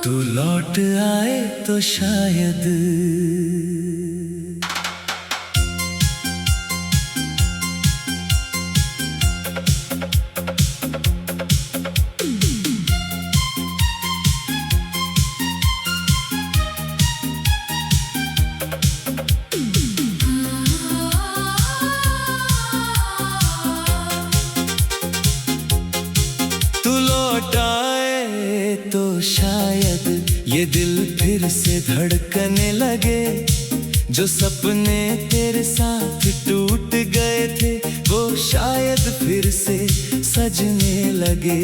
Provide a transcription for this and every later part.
तू लौट आए तो शायद तू लौट आए तो शायद ये दिल फिर से धड़कने लगे। जो सपने तेरे साथ टूट गए थे वो शायद फिर से सजने लगे।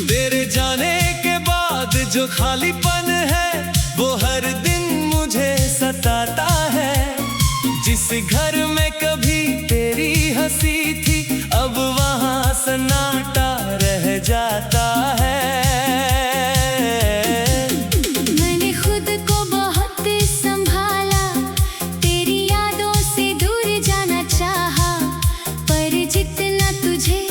तेरे जाने के बाद जो खालीपन है वो हर दिन मुझे सताता है। जिस घर में कभी तेरी हंसी थी अब वहाँ सन्नाटा रह जाता है। मैंने खुद को बहुत संभाला, तेरी यादों से दूर जाना चाहा, पर जितना तुझे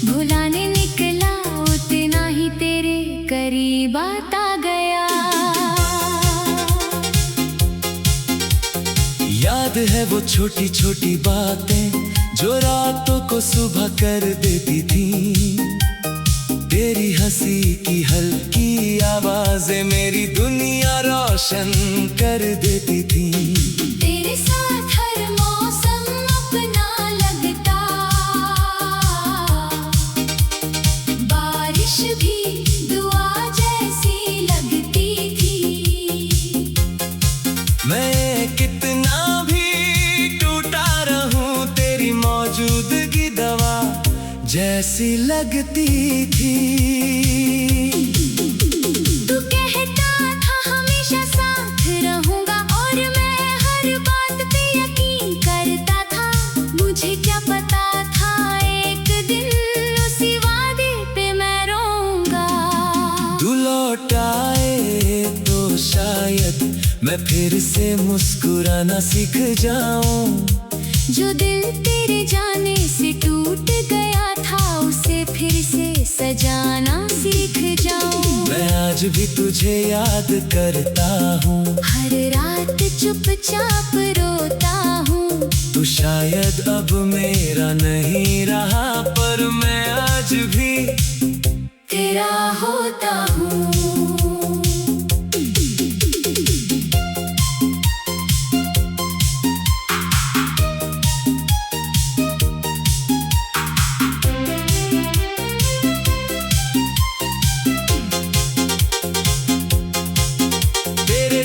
भुलाने निकला उतना ही तेरे करीब आता गया। याद है वो छोटी छोटी बातें जो रातों को सुबह कर देती थी। तेरी हंसी की हल्की आवाजें मेरी दुनिया रोशन कर देती थी। तेरे साथ हर मौसम अपना लगता, बारिश भी दुआ जैसी लगती थी। मैं कितना भी टूटा रहूं तेरी मौजूदगी दवा जैसी लगती थी। तू कहता था हमेशा साथ रहूंगा और मैं हर बात पे यकीन करता था। मुझे क्या पता था एक दिन उसी वादे पे मैं रहूंगा। तू लौट आए तो शायद मैं फिर से मुस्कुराना सीख जाऊं। जो दिल तेरे जाने से टूट गया था उसे फिर से सजाना सीख जाऊं। मैं आज भी तुझे याद करता हूँ, हर रात चुपचाप रोता हूँ। तू शायद अब मेरा नहीं रहा पर मैं आज भी तेरा होता हूँ।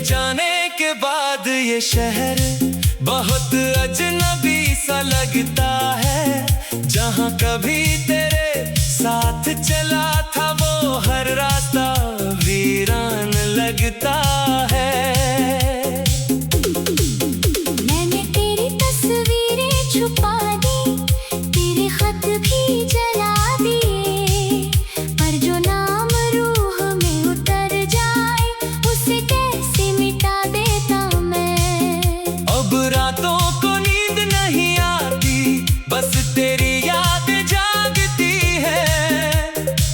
जाने के बाद ये शहर बहुत अजनबी सा लगता है। जहाँ कभी तेरे साथ चला था वो हर रास्ता वीरान लगता है। मैंने तेरी तस्वीरें छुपा दी, तेरे खत भी जला दिए, पर जो नाम रूह में उतर जाए उसे कैसे मिटा देता मैं। अब रातों को नींद नहीं आती बस तेरी याद जागती है।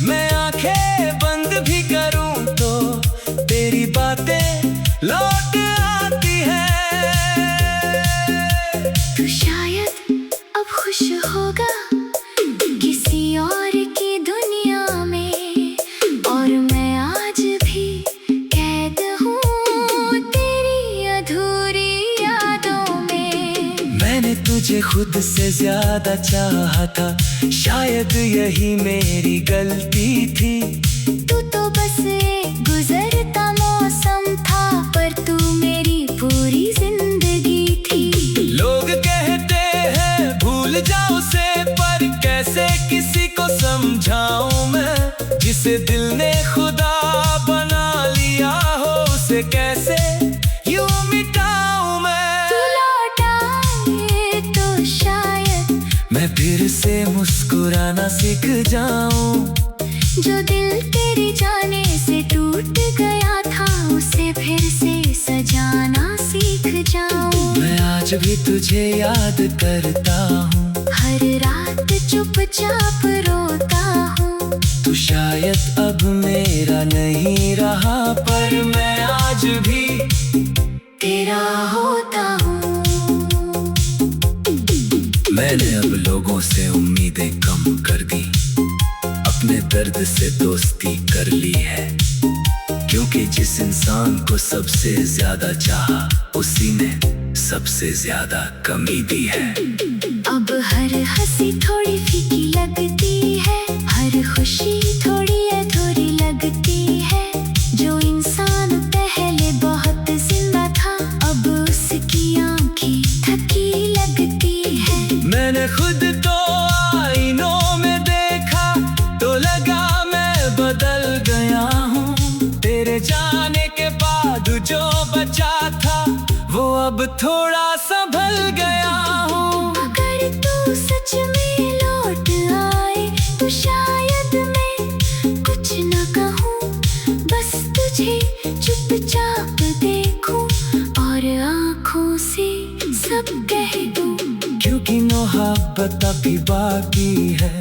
मैं आंखें बंद भी करूं तो तेरी बातें लौट आती है। तू शायद अब खुश होगा किसी और की दुनिया में, और मैं आज भी कैद हूँ तेरी अधूरी यादों में। मैंने तुझे खुद से ज्यादा चाहा था, शायद यही मेरी गलती थी। तू तो बस एक गुजरता मौसम था पर तू मेरी पूरी जिंदगी थी। लोग कहते हैं भूल जाओ उसे पर कैसे किसी को समझाऊं मैं। जिसे दिल ने खुदा बना लिया हो उसे कैसे यूं मिटाऊं मैं। तू लौट आए तो शायद मैं फिर से मुस्कुराना सीख जाऊं। जो दिल तेरे जाने से टूट गया था उसे फिर से सजाना सीख जाऊं। मैं आज भी तुझे याद करता हूँ, हर रात चुपचाप रोता हूँ। तू शायद अब मेरा नहीं रहा, पर मैं आज भी तेरा होता हूँ। मैंने अब लोगों से उम्मीदें कम कर दी, अपने दर्द से दोस्ती कर ली है, क्योंकि जिस इंसान को सबसे ज्यादा चाहा उसी ने सबसे ज्यादा कमी दी है। अब हर हंसी थोड़ी फीकी लगती है, हर खुशी थोड़ी अधूरी लगती है। जो इंसान पहले बहुत जिंदा था, अब उसकी आंखें थकी लगती है। मैंने खुद तो आईनों में देखा तो लगा मैं बदल गया हूँ। तेरे जाने के बाद जो बचा था वो अब थोड़ा संभल गया हूँ। अगर तू सच में लौट आए तो शायद मैं कुछ न कहूँ, बस तुझे चुपचाप देखूं और आँखों से सब कह दूं। क्योंकि मोहब्बत अभी बाकी है,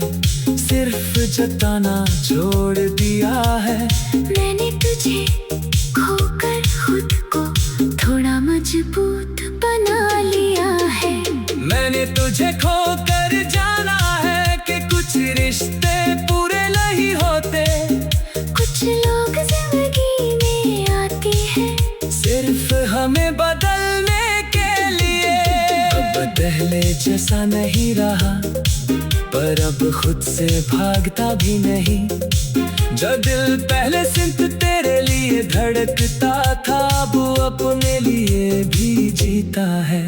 सिर्फ जताना छोड़ दिया है। मैंने तुझे खोकर खुद को थोड़ा मजबूत बना लिया है। मैंने तुझे खोकर जाना है कि कुछ रिश्ते पूरे नहीं होते। कुछ लोग जिंदगी में आते हैं सिर्फ हमें बदलने के लिए। अब पहले जैसा नहीं रहा, पर अब खुद से भागता भी नहीं। जो दिल पहले सिर्फ तेरे लिए धड़कता था, वो अपने लिए भी जीता है।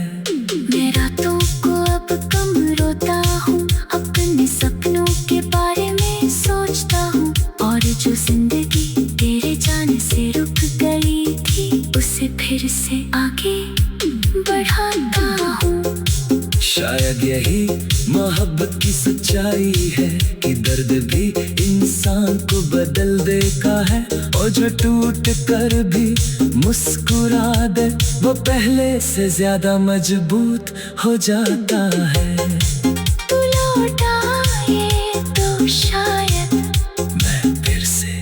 मैं रातों को अब कम रोता हूँ, अपने सपनों के बारे में सोचता हूँ। और जो जिंदगी तेरे जाने से रुक गई थी, उसे फिर से आगे बढ़ाता हूँ। शायद यही मोहब्बत की सच्चाई है कि दर्द भी इंसान को बदल देता है। और जो टूट कर भी मुस्कुरा दे, वो पहले से ज्यादा मजबूत हो जाता है। तू लौट आए तो शायद मैं फिर से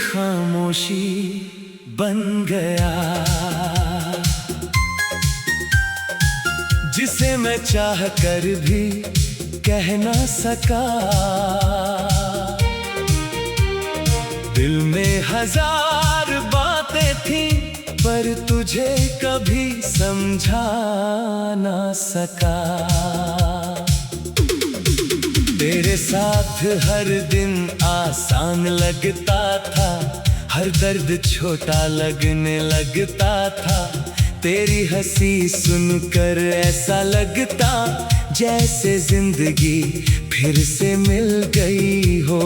खामोशी बन गया, जिसे मैं चाह कर भी कह ना सका। दिल में हजार बातें थी, पर तुझे कभी समझा ना सका। तेरे साथ हर दिन आसान लगता था, हर दर्द छोटा लगने लगता था। तेरी हंसी सुनकर ऐसा लगता जैसे जिंदगी फिर से मिल गई हो।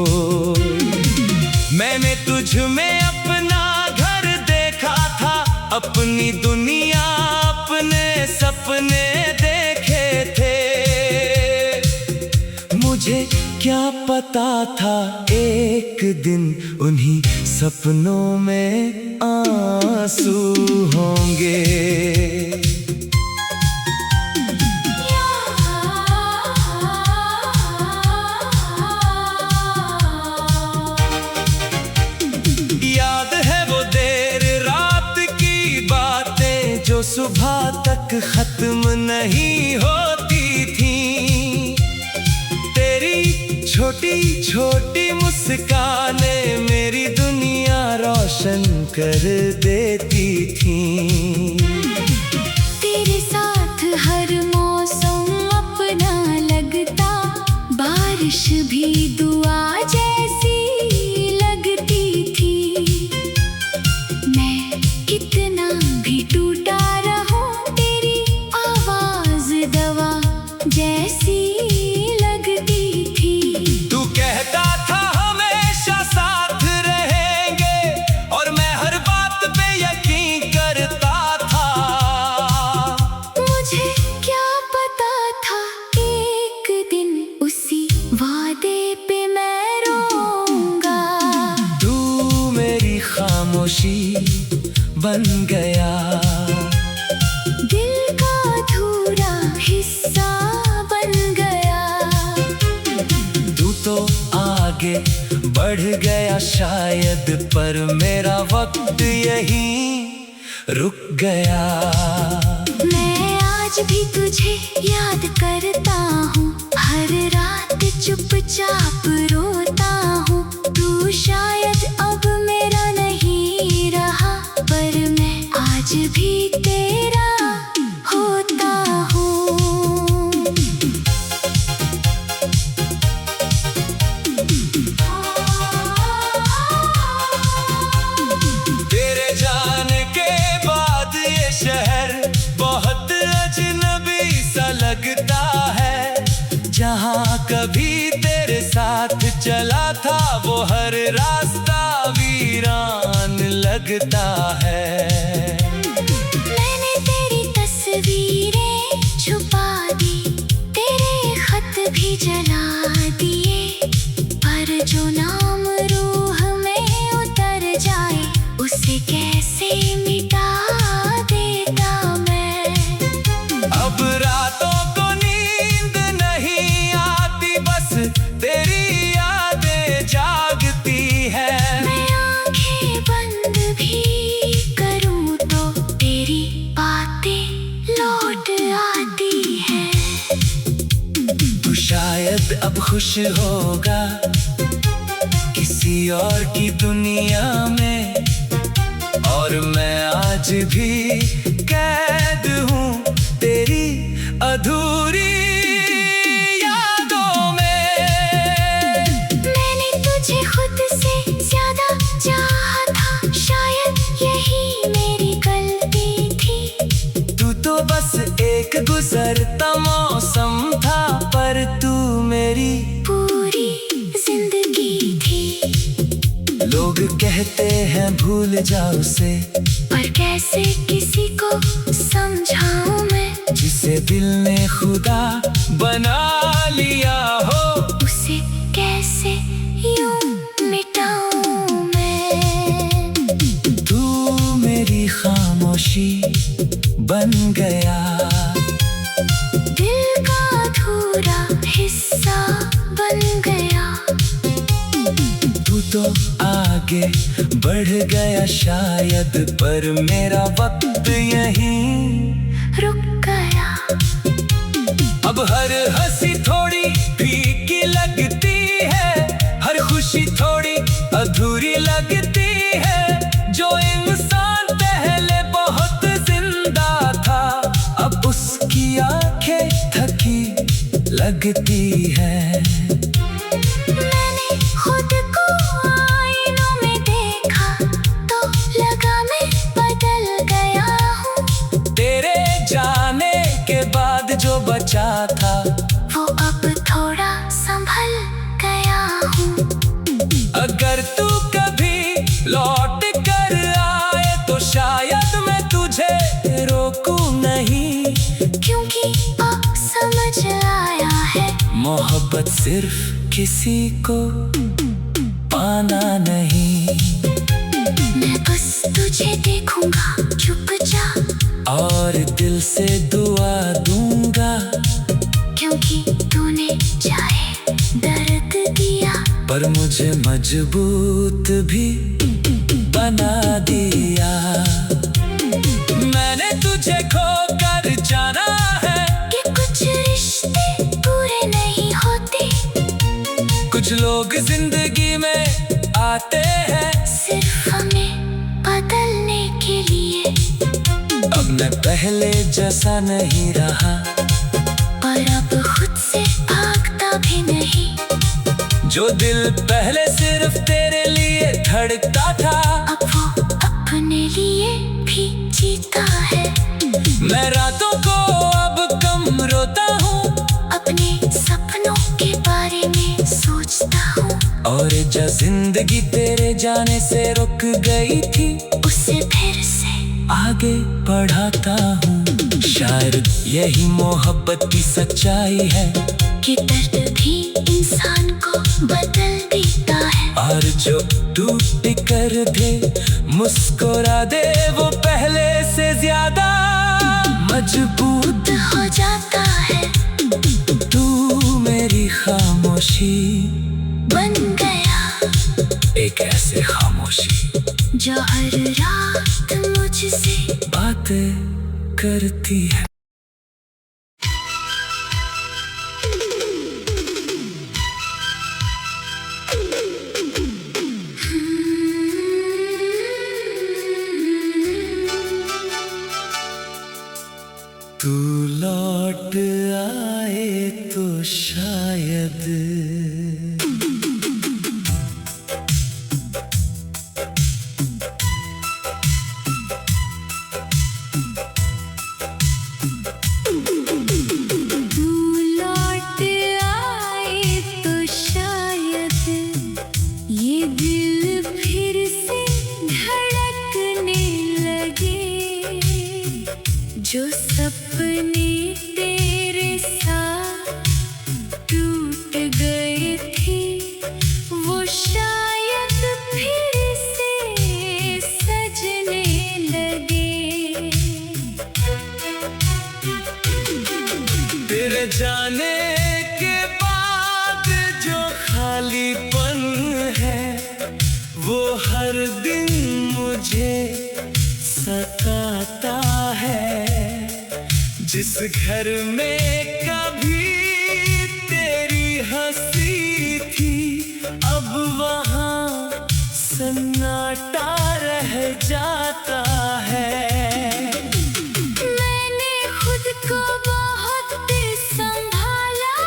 मैंने तुझ में अपना घर देखा था, अपनी दुनिया अपने सपने देखे थे। मुझे क्या पता था एक दिन उन्हीं सपनों में आंसू होंगे। याद है वो देर रात की बातें जो सुबह तक खत्म नहीं होती थी। छोटी छोटी मुस्कानें मेरी दुनिया रोशन कर देती थी। तेरे साथ हर मौसम अपना लगता, बारिश भी दुआ जैसी लगती थी। मैं कितना भी टूटा रहूं, तेरी आवाज दवा जैसी लगती थी। तू कहता था हमेशा साथ रहे, खामोशी बन गया। दिल का अधूरा हिस्सा बन गया। तू तो आगे बढ़ गया शायद, पर मेरा वक्त यहीं रुक गया। मैं आज भी तुझे याद करता हूँ, हर रात चुपचाप रोता हूँ। तू शायद अब मेरा नहीं रहा, पर मैं आज भी तेरा होता हूँ। तेरे जाने के बाद ये शहर बहुत अजनबी सा लगता है। जहाँ कभी तेरे साथ चला था, वो हर रास्ता वीरान लगता है। मैंने तेरी तस्वीरें छुपा दी, तेरे खत भी जला दिए, पर जो नाम रूह में उतर जाए, उसे कैसे मिटा देता मैं। अब रातों को नींद नहीं आती, बस तेरी यादें जागती है। मैं आंखें बंद भी करूं तो तेरी बातें लौट आती हैं। तू शायद अब खुश होगा किसी और की दुनिया में, और मैं आज भी कैद हूँ तेरी अधूरी यादों में। मैंने तुझे खुद से ज्यादा चाहा था, शायद यही मेरी गलती थी। तू तो बस एक गुजरता मौसम था, पर तू मेरी पूरी जिंदगी थी। लोग कहते हैं भूल जाओ उसे, पर कैसे किसी को समझाऊं मैं, जिसे दिल ने खुदा बना लिया हो। उसे कैसे यूं मिटाऊं मैं। तू मेरी खामोशी बन गया। दिल का अधूरा हिस्सा बन गया। तू तो आगे बढ़ गया शायद, पर मेरा वक्त यहीं रुक गया। अब हर हंसी थोड़ी फीकी लगती है, हर खुशी थोड़ी अधूरी लगती है। जो इंसान पहले बहुत जिंदा था, अब उसकी आंखें थकी लगती है। मैंने खुद को आईनों में देखा, तो लगा मैं बदल गया हूँ। तेरे जाने के बाद जो बचा था, वो अब थोड़ा संभल गया हूँ। अगर तू कभी लौट कर आए, तो शायद मैं तुझे रोकूं नहीं। क्योंकि अब समझ आया है, मोहब्बत सिर्फ किसी को पाना नहीं। मैं बस तुझे देखूंगा चुपचाप, और दिल से दुआ दूंगा, क्योंकि तूने चाहे दर्द दिया, पर मुझे मजबूत भी बना दिया। मैंने तुझे खोकर जाना है कि कुछ रिश्ते पूरे नहीं होते। कुछ लोग जिंदगी में आते हैं सिर्फ हमें बदलने के लिए। अब मैं पहले जैसा नहीं रहा, पर अब खुद से भागता भी नहीं। जो दिल पहले सिर्फ तेरे लिए धड़कता था, अब वो अपने लिए भी जीता है। मैं रातों को अब कम रोता हूँ, अपने सपनों के बारे में सोचता हूँ। और जो जिंदगी तेरे जाने से रुक गई थी, उसे फिर से आगे बढ़ाता हूँ। शायद यही मोहब्बत की सच्चाई है, कि दर्द भी इंसान को बदल देता है। और जो टूट कर थे मुस्कुरा दे वो पहले से ज्यादा मजबूत हो जाता है। तू मेरी खामोशी बन गया एक ऐसे खामोशी जो हर रात मुझसे बातें करती है। तू लौट आए तो शायद ये दिल फिर से धड़कने लगे। जो सपने तेरे साथ टूट गए थे वो शायद फिर से सजने लगे। तेरे जाने के बाद जो खालीपन है वो हर दिन मुझे सताता है। जिस घर में कभी तेरी हंसी थी अब वहाँ सन्नाटा रह जाता है। मैंने खुद को बहुत संभाला,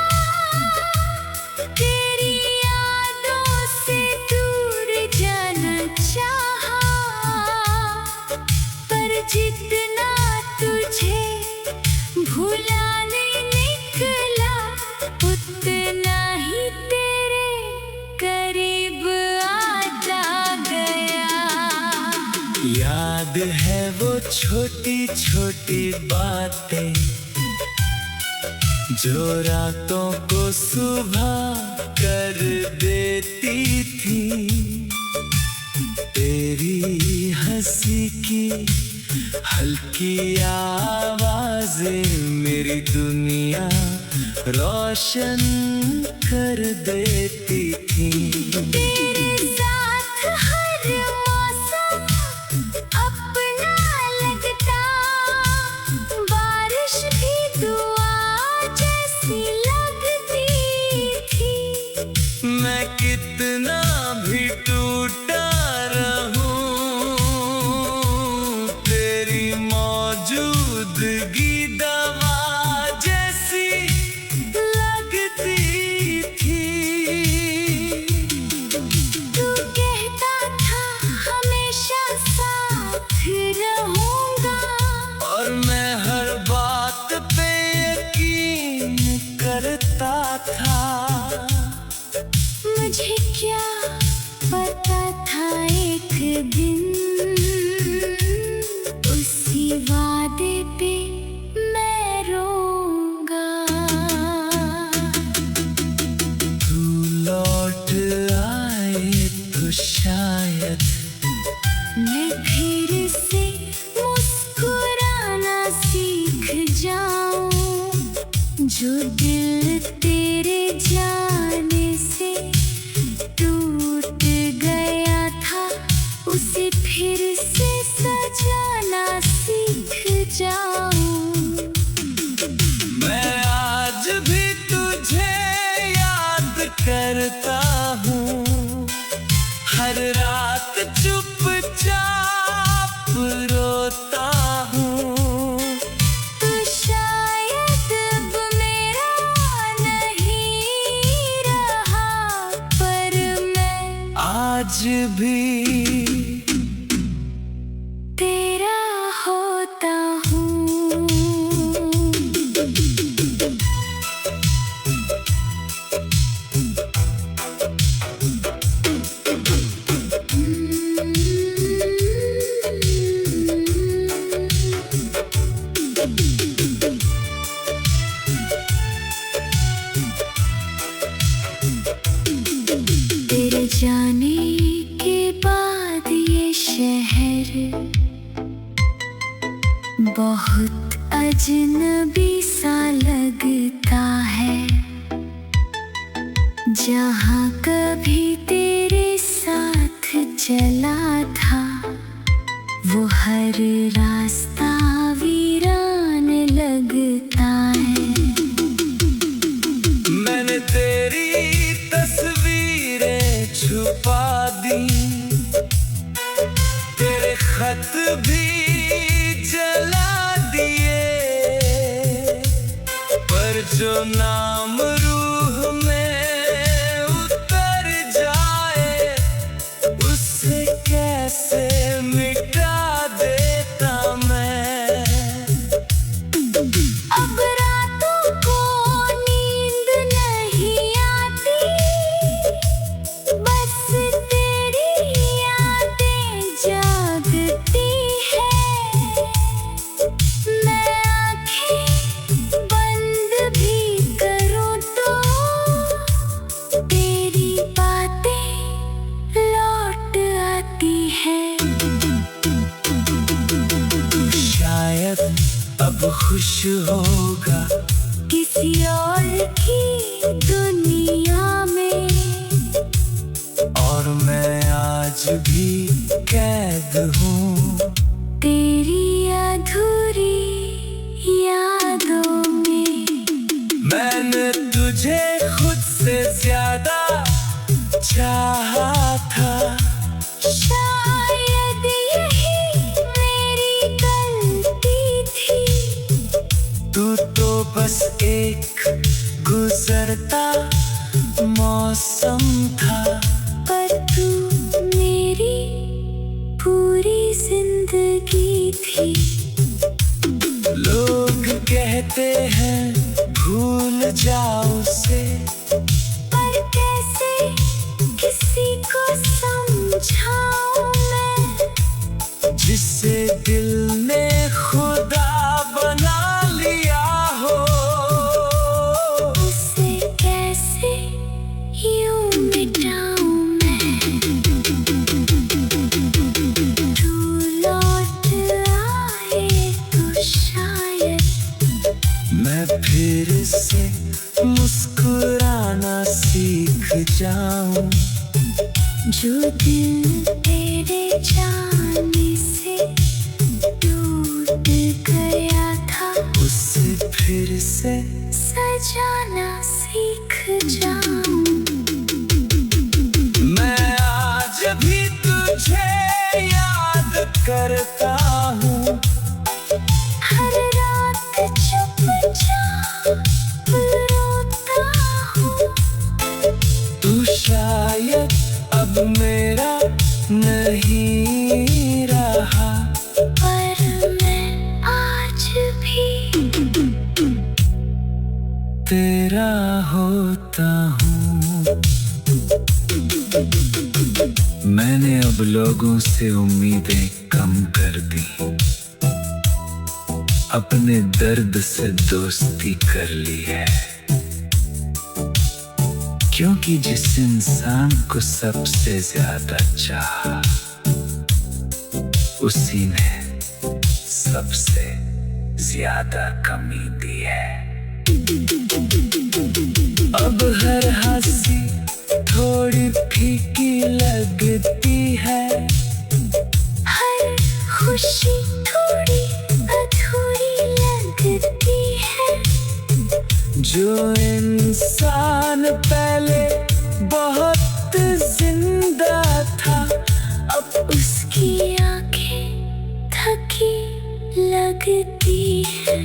तेरी यादों से दूर जाना चाहा, पर जितना तुझे भुलाने निकला उतना ही तेरे करीब आता गया। याद है वो छोटी छोटी बातें जो रातों को सुबह कर देती थी। तेरी हंसी की हल्की आवाज़ें मेरी दुनिया रोशन कर देती थी। तेरे साथ हर मौसम अपना लगता, बारिश भी दुआ जैसी लगती थी। मैं कितना भी टूटा रहूं तेरी मौजूदगी दवा जैसी लगती थी। तू कहता था हमेशा साथ रहूंगा और मैं हर बात पे यकीन करता था। मुझे क्या पता था एक दिन उसी वादे पे मैं रोऊंगा। तू लौट आए तो शायद मैं फिर से मुस्कुराना सीख जाऊं। जो दिल तेरे जाने से टूट गया था उसे फिर से सजाना सीख जाऊं। मैं आज भी तुझे याद करता हूँ। हर रात चुपचाप रोता हूँ। तो शायद अब मेरा नहीं रहा, पर मैं आज भी तेरा होता हूँ। तेरे जाने के बाद ये शहर बहुत अजनबी सा लगता है जहाँ कभी तेरे साथ चला था, वो हर रास्ता वीरान लगता है। मैंने तेरी तस्वीरें छुपा दी, तेरे खत भी जला दिए, पर जो नाम रूह में उतर जाए उसे कैसे मिटा देता मैं। अब रातों को नींद नहीं आती, बस तेरी यादें जागती है। मैं आंखें बंद भी करूं तो तेरी बातें लौट आती है। शायद अब खुश होगा किसी और की दुनिया में, और मैं आज भी कैद हूँ तेरी अधूरी यादों में। मैंने तुझे खुद से ज्यादा चाहा था, शायद यही मेरी गलती थी। तू तो बस एक गुजरता मौसम था, पर तू मेरी पूरी जिंदगी थी। लोग कहते हैं भूल जाओ उसे, पर कैसे किसी को समझाऊं मैं, जिसे दिल ने खुदा बना लिया हो। उसे कैसे यूं मिटाऊं मैं। तू लौट आए तो शायद मैं फिर से मुस्कुराना सीख जाऊं, जो दिल तेरे जाने से टूट गया था, उसे फिर से सजाना सीख जाऊं। मैं आज भी तुझे याद करता हूँ, हर रात चुपचाप रोता हूँ। तू शायद अब मेरा नहीं रहा, पर मैं आज भी तेरा होता हूँ। मैंने अब लोगों से उम्मीदें कम कर दी, अपने दर्द से दोस्ती कर ली है, क्योंकि जिस इंसान को सबसे ज्यादा चाहा उसी ने सबसे ज्यादा कमी दी है। अब हर हंसी थोड़ी फीकी लगती है, हर खुशी थोड़ी अधूरी लगती है। जो इंसान पहले बहुत जिंदा था, अब उसकी आंखें थकी लगती है।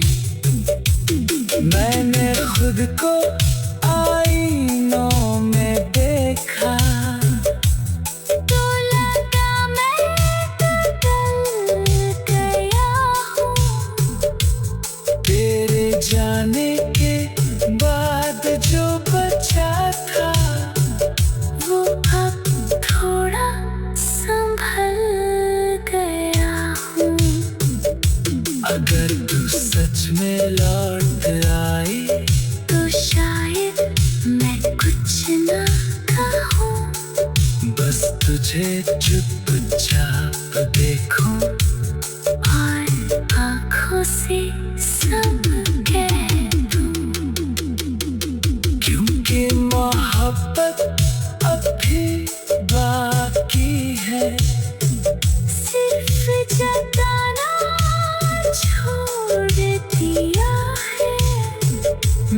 मैंने खुद को आईनों में देखा, तो लगा मैं बदल गया हूँ। तेरे जाने के बाद जो बचा था, वो अब थोड़ा संभल गया हूँ। अगर तू सच में लौट आई तो शायद मोहब्बत अब भी बाकी है, सिर्फ जताना छोड़ दिया है।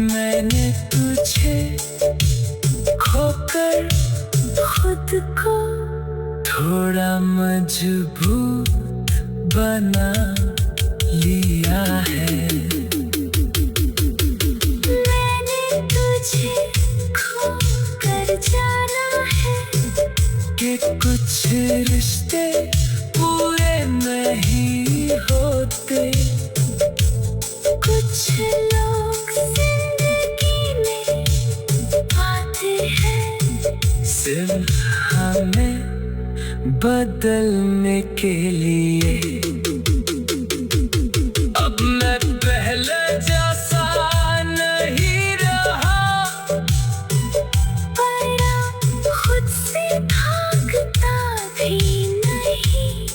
मैंने तुझे खोकर खुद को थोड़ा मजबूत बना लिया है। मैंने तुझे खोकर जाना है कि कुछ रिश्ते पूरे नहीं होते, कुछ लोग जिंदगी में आते हैं सिर्फ हमें बदलने के लिए। अब मैं पहले जैसा नहीं रहा, पर खुद से भागता भी नहीं।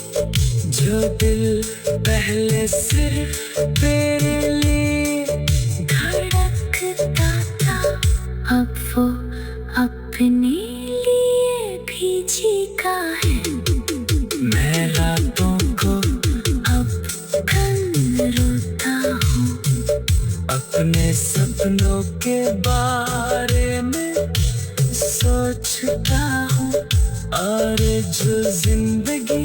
जो दिल पहले सिर्फ तेरे लिए धड़कता था अब वो अपने लिए भी जीता है। मैं रातों को अब कल रोता हूँ, अपने सपनों के बारे में सोचता हूँ, और जो जिंदगी